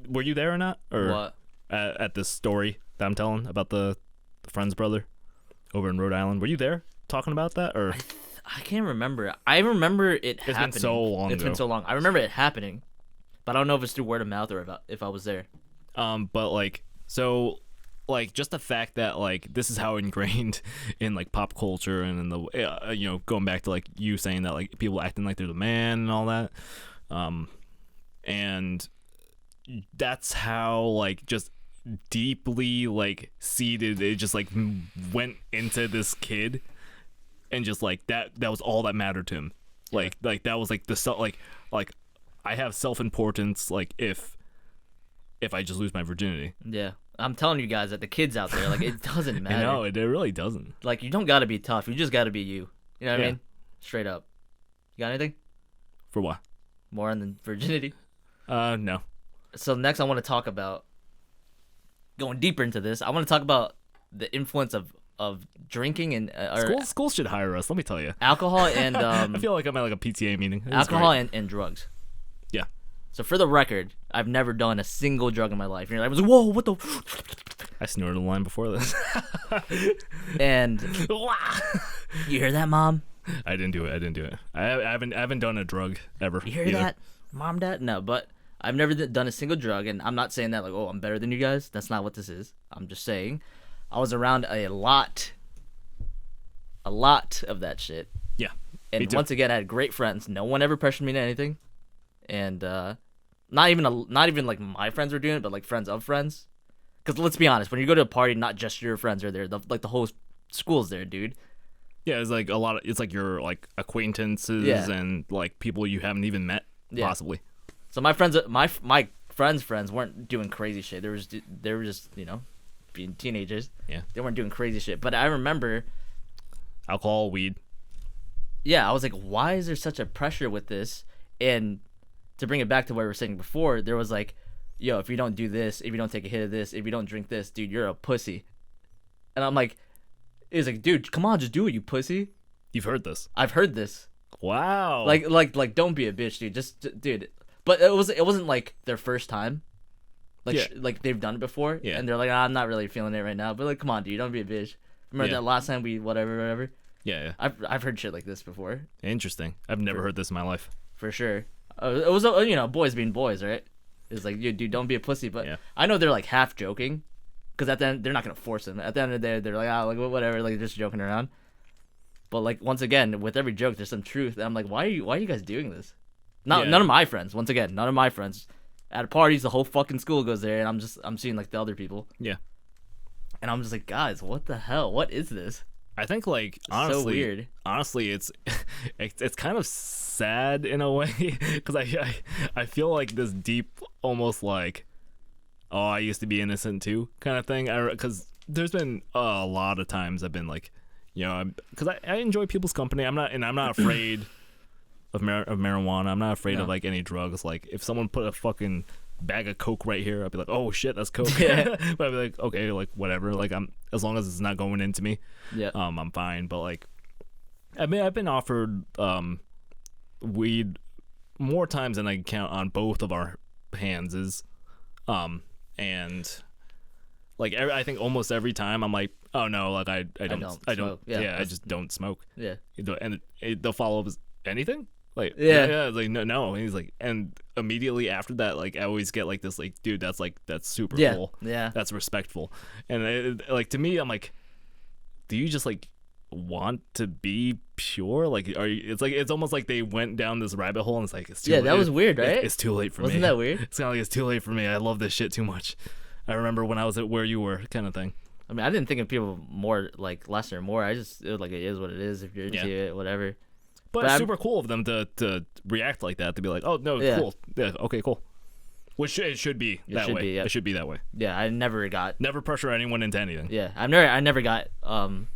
were you there or not? Or what? At this story that I'm telling about the friend's brother over in Rhode Island. Were you there talking about that or? I can't remember. I remember it happening. It's been so long. It's been so long. I remember it happening, but I don't know if it's through word of mouth or if I was there. But like, so, like, just the fact that like this is how ingrained in like pop culture and in the you know, going back to like you saying that like people acting like they're the man and all that, and that's how like just deeply like seated it just like went into this kid. And just like that was all that mattered to him. Like that was like the self, like I have self-importance. Like if I just lose my virginity. Yeah, I'm telling you guys that the kids out there, like, it doesn't matter. No, it really doesn't. Like, you don't got to be tough. You just got to be you. You know what I mean? Straight up. You got anything? For what? More on the virginity? No. So next I want to talk about going deeper into this, I want to talk about the influence of drinking and School should hire us. Let me tell you. alcohol and I feel like I'm at like a PTA meeting. alcohol and drugs. Yeah. So for the record, I've never done a single drug in my life. And I was like, whoa, what the? I snorted a line before this. And you hear that, Mom? I didn't do it. I haven't done a drug ever. You hear that, Mom, Dad? No, but I've never done a single drug, and I'm not saying that like, oh, I'm better than you guys. That's not what this is. I'm just saying, I was around a lot of that shit. Yeah. And once again, I had great friends. No one ever pressured me to anything, and not even like my friends were doing it, but like friends of friends. Because let's be honest, when you go to a party, not just your friends are there. The whole school's there, dude. Yeah, it's like a lot of it's like your like acquaintances and like people you haven't even met possibly. So my friends weren't doing crazy shit. They were just being teenagers. Yeah, they weren't doing crazy shit. But I remember alcohol, weed. Yeah, I was like, why is there such a pressure with this? And to bring it back to what we were saying before, there was like, yo, if you don't do this, if you don't take a hit of this, if you don't drink this, dude, you're a pussy. And I'm like, it's like, dude, come on, just do it, you pussy. You've heard this. I've heard this. Wow. Like, don't be a bitch, dude. Dude. But it wasn't like their first time. Like they've done it before. Yeah. And they're like, I'm not really feeling it right now. But like, come on, dude, don't be a bitch. Remember that last time we whatever. Yeah. I've heard shit like this before. Interesting. I've never heard this in my life. For sure. It was boys being boys, right? It's like, dude, don't be a pussy. But I know they're like half joking, because at the end they're not gonna force him. At the end of the day, they're like, like whatever, like just joking around. But like once again, with every joke, there's some truth. And I'm like, why are you guys doing this? None of my friends. Once again, none of my friends. At parties, the whole fucking school goes there, and I'm seeing like the other people. Yeah. And I'm just like, guys, what the hell? What is this? I think like honestly, so weird. Honestly, it's kind of sad in a way, because I feel like this deep, almost like, oh, I used to be innocent too kind of thing. Because there's been a lot of times I've been like, because I enjoy people's company. I'm not afraid of marijuana. I'm not afraid of like any drugs. Like if someone put a fucking bag of coke right here, I'd be like, oh shit, that's coke. Yeah. But I'd be like, okay, like whatever. Like as long as it's not going into me, yeah, I'm fine. But like, I've been offered weed more times than I can count on both of our hands. And like I think almost every time I'm like, oh no, like I don't I just don't smoke. Yeah. And they'll follow up as anything. Like yeah, like no. And he's like, and immediately after that, like I always get like this, like, dude, that's super cool. Yeah, that's respectful. And like to me, I'm like, do you just like want to be pure? Like, are you? It's like it's almost like they went down this rabbit hole, and it's like it's too late. That was weird, right? It's too late for me. Wasn't that weird? It's kind of like it's too late for me. I love this shit too much. I remember when I was at where you were, kind of thing. I mean, I didn't think of people more like less or more. It was like, it is what it is. If you're into it, whatever. But it's super cool of them to react like that, to be like, oh no, cool, yeah, okay, cool. Which it should be that way. It should be that way. Yeah, I never pressure anyone into anything. Yeah, I never got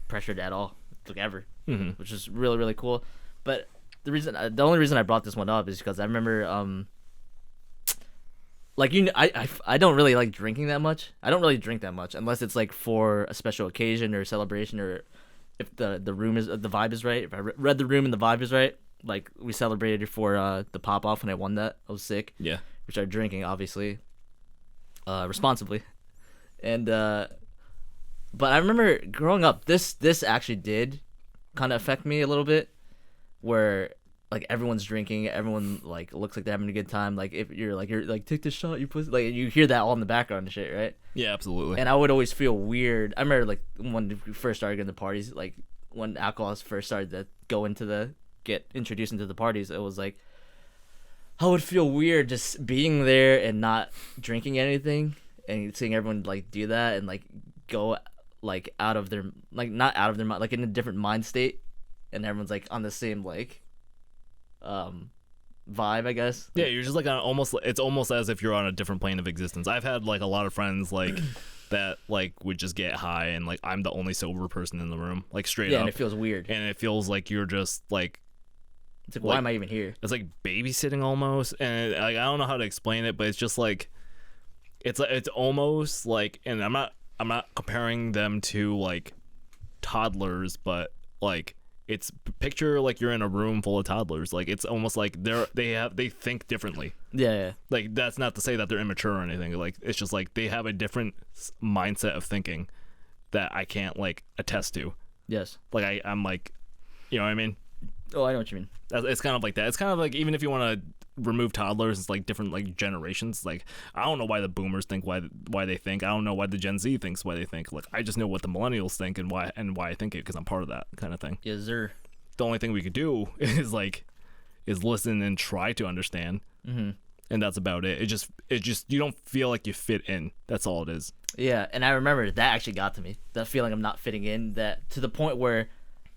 pressured at all, like ever, which is really really cool. But the only reason I brought this one up is because I remember like I don't really like drinking that much. I don't really drink that much unless it's like for a special occasion or celebration, or if the vibe is right. If I read the room and the vibe is right, like we celebrated for the pop off when I won that. I was sick. Yeah. We started drinking, obviously, responsibly, and but I remember growing up, this actually did kind of affect me a little bit, where like everyone's drinking, everyone like looks like they're having a good time. Like if you're like take this shot, you pussy. Like you hear that all in the background and shit, right? Yeah, absolutely. And I would always feel weird. I remember like when we first started getting the parties, like when alcohol first started to get introduced into the parties, it was like I would feel weird just being there and not drinking anything, and seeing everyone like do that and like go like out of their, like not out of their mind, like in a different mind state, and everyone's like on the same like vibe, I guess. Yeah, you're just like it's almost as if you're on a different plane of existence. I've had like a lot of friends like that like would just get high, and like I'm the only sober person in the room, like straight up. And it feels weird. And it feels like you're just like, it's like, why am I even here? It's like babysitting almost, and like I don't know how to explain it, but it's just like it's almost like, and I'm not comparing them to like toddlers, but like it's picture like you're in a room full of toddlers. Like it's almost like they think differently. Yeah. Like that's not to say that they're immature or anything. Like it's just like they have a different mindset of thinking that I can't like attest to. Yes. Like I'm like, you know what I mean? Oh, I know what you mean. It's kind of like that. It's kind of like, even if you want to remove toddlers, it's like different like generations. Like I don't know why the boomers think why they think. I don't know why the Gen Z thinks why they think. Like I just know what the millennials think and why I think it, because I'm part of that kind of thing. Yes, sir. The only thing we could do is listen and try to understand. Mm-hmm. And that's about it. It just you don't feel like you fit in. That's all it is. Yeah, and I remember that actually got to me. That feeling of not fitting in, that to the point where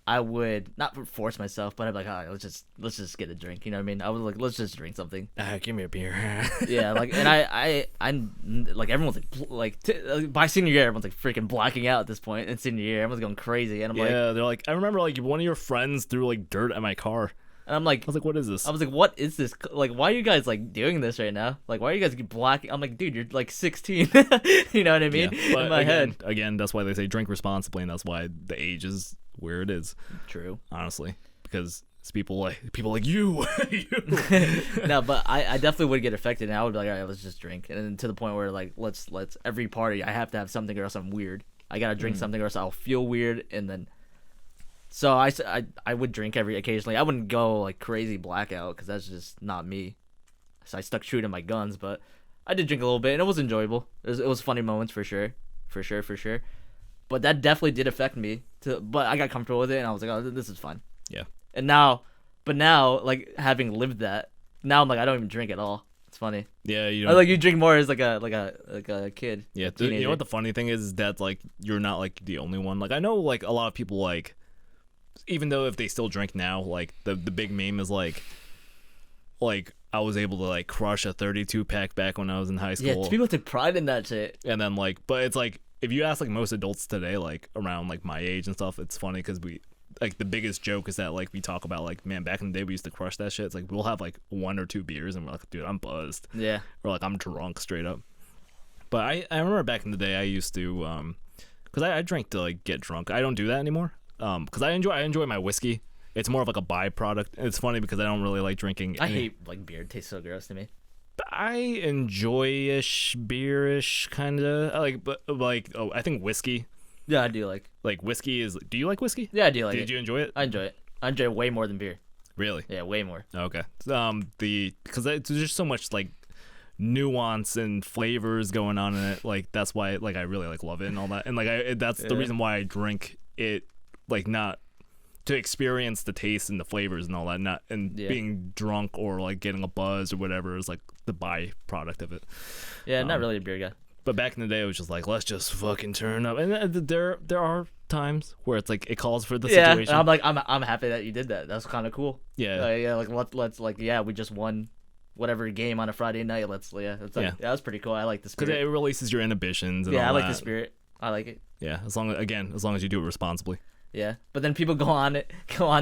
I would not force myself, but I'd be like, all right, let's just get a drink. You know what I mean? I was like, let's just drink something. Give me a beer. Yeah, like, and I like everyone's by senior year, everyone's like freaking blacking out at this point. In senior year, everyone's going crazy, and I'm like, yeah, they're like, I remember like one of your friends threw like dirt at my car. And I'm like, I was like, what is this? I was like, what is this? Like, why are you guys like doing this right now? Like, why are you guys blacking? I'm like, dude, you're like 16. You know what I mean? Yeah, but in my head. Again, that's why they say drink responsibly, and that's why the age is where it is. True. Honestly, because it's people like you. No, but I definitely would get affected, and I would be like, all right, let's just drink. And then to the point where like, let's every party, I have to have something or else I'm weird. I gotta drink something or else I'll feel weird, and then. So I would drink occasionally. I wouldn't go like crazy blackout because that's just not me. So I stuck true to my guns, but I did drink a little bit, and it was enjoyable. It was funny moments for sure. But that definitely did affect me. But I got comfortable with it, and I was like, oh, this is fine. Yeah. And now, like having lived that, now I'm like, I don't even drink at all. It's funny. Yeah, you I know, like you drink more as like a kid. Yeah, you know what the funny thing is that like you're not like the only one. Like I know like a lot of people like. Even though if they still drink now, like the big meme is like I was able to like crush a 32 pack back when I was in high school. Yeah, people take pride in that shit. And then like, but it's like if you ask like most adults today, like around like my age and stuff, it's funny because we like the biggest joke is that like we talk about like, man, back in the day we used to crush that shit. It's like we'll have like 1 or 2 beers and we're like, dude, I'm buzzed. Yeah. Or like I'm drunk straight up. But I remember back in the day I used to because I drank to like get drunk. I don't do that anymore. Because I enjoy my whiskey. It's more of like a byproduct. It's funny because I don't really like drinking. I hate like beer. It tastes so gross to me. But I enjoy-ish, beer-ish kind of but like I think whiskey. Yeah, I do like whiskey is. Do you like whiskey? Yeah, I do like it. Did you enjoy it? I enjoy it. I enjoy it way more than beer. Really? Yeah, way more. Okay. Because there's just so much like nuance and flavors going on in it. Like that's why like I really like love it and all that. And like that's the reason why I drink it. Like not to experience the taste and the flavors and all that, not being drunk or like getting a buzz or whatever is like the byproduct of it. Yeah, not really a beer guy. But back in the day, it was just like, let's just fucking turn up. And there are times where it's like it calls for the situation. Yeah, I'm like I'm happy that you did that. That's kind of cool. Yeah, yeah. Like let's like we just won whatever game on a Friday night. That's that's pretty cool. I like the spirit because it releases your inhibitions. And I all like that. the spirit. I like it. Yeah, as long as you do it responsibly. Yeah, but then people go on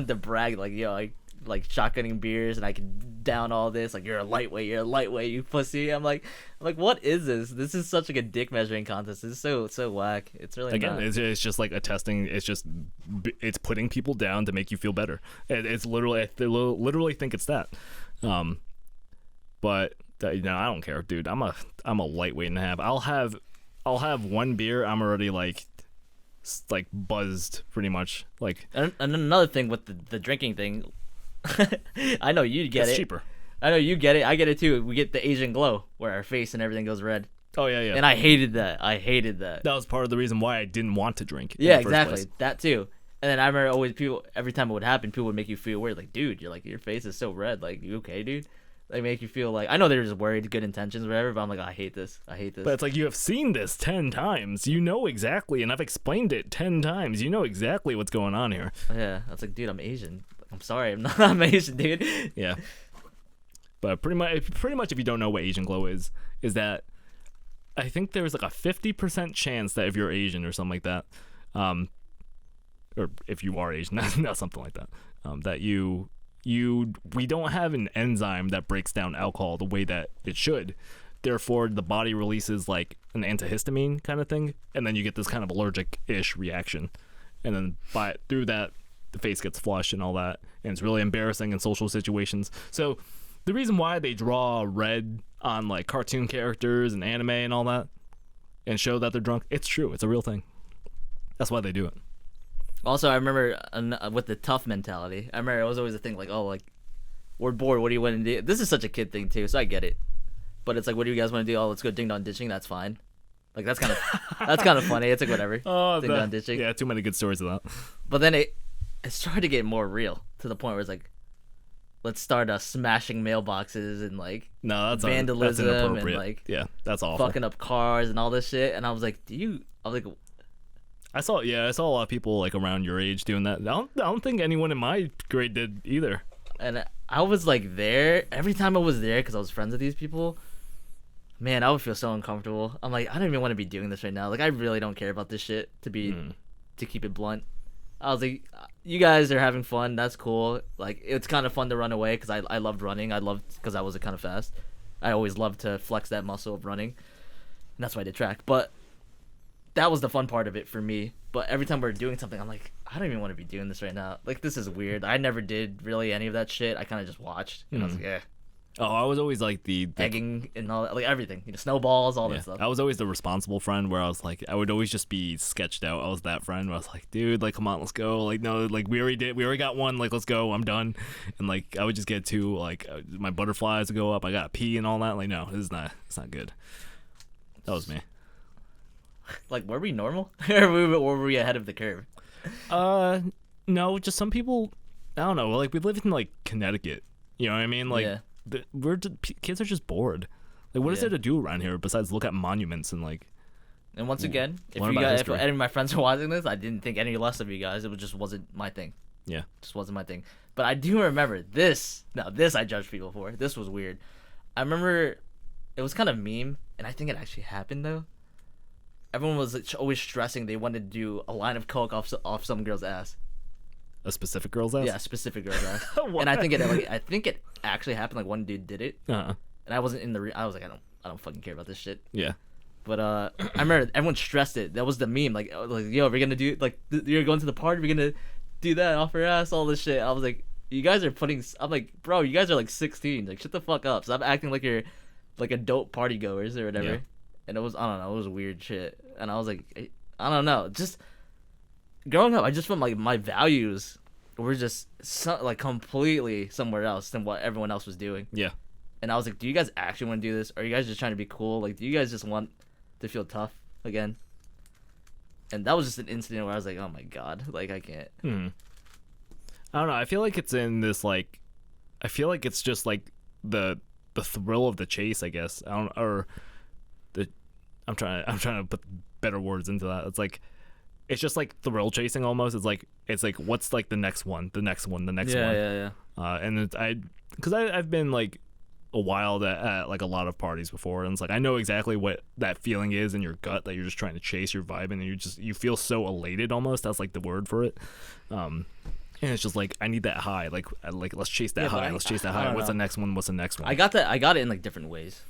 to brag like, yo, I like shotgunning beers and I can down all this. Like you're a lightweight, you pussy. I'm like, what is this? This is such like a dick measuring contest. This is so whack. It's really again, not. It's just like a testing. It's putting people down to make you feel better. It's literally they literally think it's that. But I don't care, dude. I'm a lightweight and a half. I'll have 1 beer. I'm already like buzzed pretty much. Like and another thing with the drinking thing, I know you get it. It's cheaper. I know you get it. I get it too. We get the Asian glow where our face and everything goes red. Oh yeah. And I hated that. That was part of the reason why I didn't want to drink. Yeah, exactly. That too. And then I remember always every time it would happen, people would make you feel weird. Like, dude, you're like your face is so red. Like, you okay, dude? They make you feel like, I know they're just worried, good intentions, whatever, but I'm like, I hate this. But it's like, you have seen this 10 times. You know exactly, and I've explained it 10 times. You know exactly what's going on here. Yeah, I was like, dude, I'm Asian. I'm sorry, I'm Asian, dude. Yeah. But pretty much if you don't know what Asian glow is that I think there's like a 50% chance that if you're Asian or something like that, or if you are Asian, not something like that, that we don't have an enzyme that breaks down alcohol the way that it should, therefore the body releases like an antihistamine kind of thing, and then you get this kind of allergic-ish reaction, and then through that the face gets flushed and all that, and it's really embarrassing in social situations. So the reason why they draw red on like cartoon characters and anime and all that and show that they're drunk, it's true, it's a real thing. That's why they do it. Also, I remember with the tough mentality, I remember it was always a thing like, oh, like, we're bored, what do you want to do? This is such a kid thing too, so I get it. But it's like, what do you guys want to do? Oh, let's go ding dong ditching. That's fine. Like that's kind of funny. It's like whatever. Oh, ding dong ditching. Yeah, too many good stories of that. But then it started to get more real to the point where it's like, let's start smashing mailboxes and like vandalism that's and like that's awful. Fucking up cars and all this shit. And I was like, I saw a lot of people like around your age doing that. I don't think anyone in my grade did either. And I was like there every time I was there because I was friends with these people. Man, I would feel so uncomfortable. I'm like, I don't even want to be doing this right now. Like, I really don't care about this shit, to keep it blunt. I was like, you guys are having fun. That's cool. Like, it's kind of fun to run away because I loved running. Because I was kind of fast. I always loved to flex that muscle of running. And that's why I did track. But that was the fun part of it for me. But every time we're doing something, I'm like, I don't even want to be doing this right now. Like, this is weird. I never did really any of that shit. I kind of just watched. And I was like, yeah. Oh, I was always like the egging and all that, like everything, snowballs, all that stuff. I was always the responsible friend where I was like, I would always just be sketched out. I was that friend where I was like, dude, like, come on, let's go. Like, no, like we already got one. Like, let's go. I'm done. And like, I would just get too like my butterflies would go up. I got to pee and all that. Like, no, it's not good. That was me. Like, were we normal or were we ahead of the curve? No, just some people. I don't know. Like, we live in like Connecticut. You know what I mean? Like. Yeah. Kids are just bored. Like, what is there to do around here besides look at monuments and like? And once again, if any of my friends are watching this, I didn't think any less of you guys. It just wasn't my thing. Yeah, just wasn't my thing. But I do remember this. Now this I judge people for. This was weird. I remember it was kind of meme, and I think it actually happened though. Everyone was always stressing they wanted to do a line of coke off some girl's ass. A specific girl's ass? Yeah, a specific girl's ass. And I think it actually happened. Like, one dude did it. And I wasn't in the I was like, I don't fucking care about this shit. Yeah. But I remember everyone stressed it. That was the meme. Like yo, we're gonna do like you're going to the party. We're gonna do that off her ass. All this shit. I was like, you guys are putting. I'm like, bro, you guys are like 16. Like, shut the fuck up. Stop acting like you're like adult party goers or whatever. Yeah. And it was, I don't know, it was weird shit. And I was like, I don't know, just. Growing up, I just felt like my values were just like completely somewhere else than what everyone else was doing. Yeah. And I was like, do you guys actually want to do this? Or are you guys just trying to be cool? Like, do you guys just want to feel tough again? And that was just an incident where I was like, oh my God, like, I can't. I don't know. I feel like it's in this, like, I feel like it's just like the thrill of the chase, I guess. I'm trying to put better words into that. It's like, it's just like thrill chasing almost. It's like what's like the next one. Yeah. And I've been like a while at like a lot of parties before, and it's like I know exactly what that feeling is in your gut that you're just trying to chase your vibe, and you feel so elated almost. That's like the word for it. And it's just like I need that high. Like let's chase that high. Let's chase that high. What's the next one? I got it in like different ways.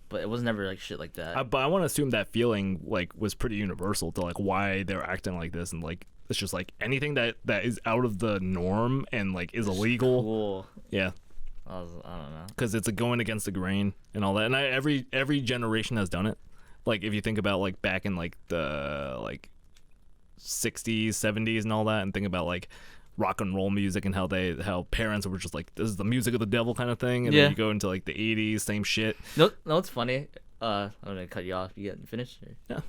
But it was never like shit like that. But I want to assume that feeling like was pretty universal to like why they're acting like this, and like it's just like anything that is out of the norm and like is illegal. Cool. Yeah. I don't know. Because it's like going against the grain and all that, and every generation has done it. Like if you think about like back in like the like 60s, 70s, and all that, and think about like rock and roll music and how parents were just like, this is the music of the devil kind of thing, and then you go into like the 80s, same shit. No, it's funny. I'm gonna cut you off. You getting finished? Or? Yeah.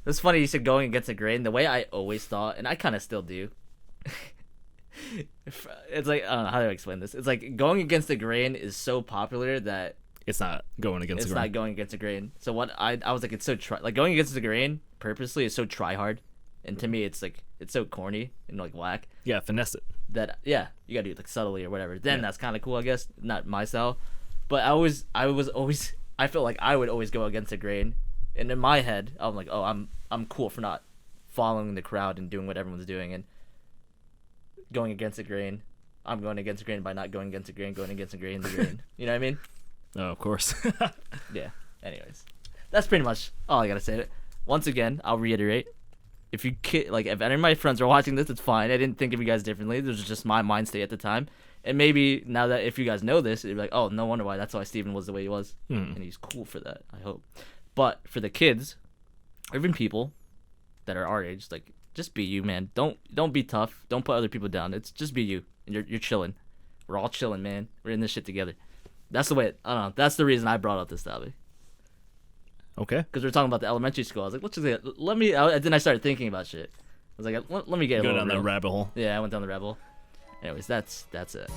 It's funny you said going against the grain. The way I always thought, and I kind of still do. It's like, I don't know how to explain this. It's like going against the grain is so popular that it's not going against the grain. It's not going against the grain. So what I was like, it's so like going against the grain purposely is so try hard. And to me, it's like, it's so corny and like whack. Yeah, finesse it. That, yeah, you gotta do it like subtly or whatever. Then that's kind of cool, I guess. Not my style. But I felt like I would always go against the grain. And in my head, I'm like, oh, I'm cool for not following the crowd and doing what everyone's doing and going against the grain. I'm going against the grain by not going against the grain, going against the grain, the grain. You know what I mean? Oh, of course. Yeah. Anyways, that's pretty much all I gotta say. Once again, I'll reiterate. If if any of my friends are watching this, it's fine. I didn't think of you guys differently. This was just my mind state at the time. And maybe now that if you guys know this, you'd be like, oh, no wonder why. That's why Steven was the way he was. And he's cool for that, I hope. But for the kids, or even people that are our age, like, just be you, man. Don't be tough. Don't put other people down. It's just be you. And you're chilling. We're all chilling, man. We're in this shit together. That's the way. I don't know. That's the reason I brought up this topic. Okay. Because we're talking about the elementary school. I was like, let's just let me. Then I started thinking about shit. I was like, let me get Go a little down that real. rabbit hole. Yeah, I went down the rabbit hole. Anyways, that's it.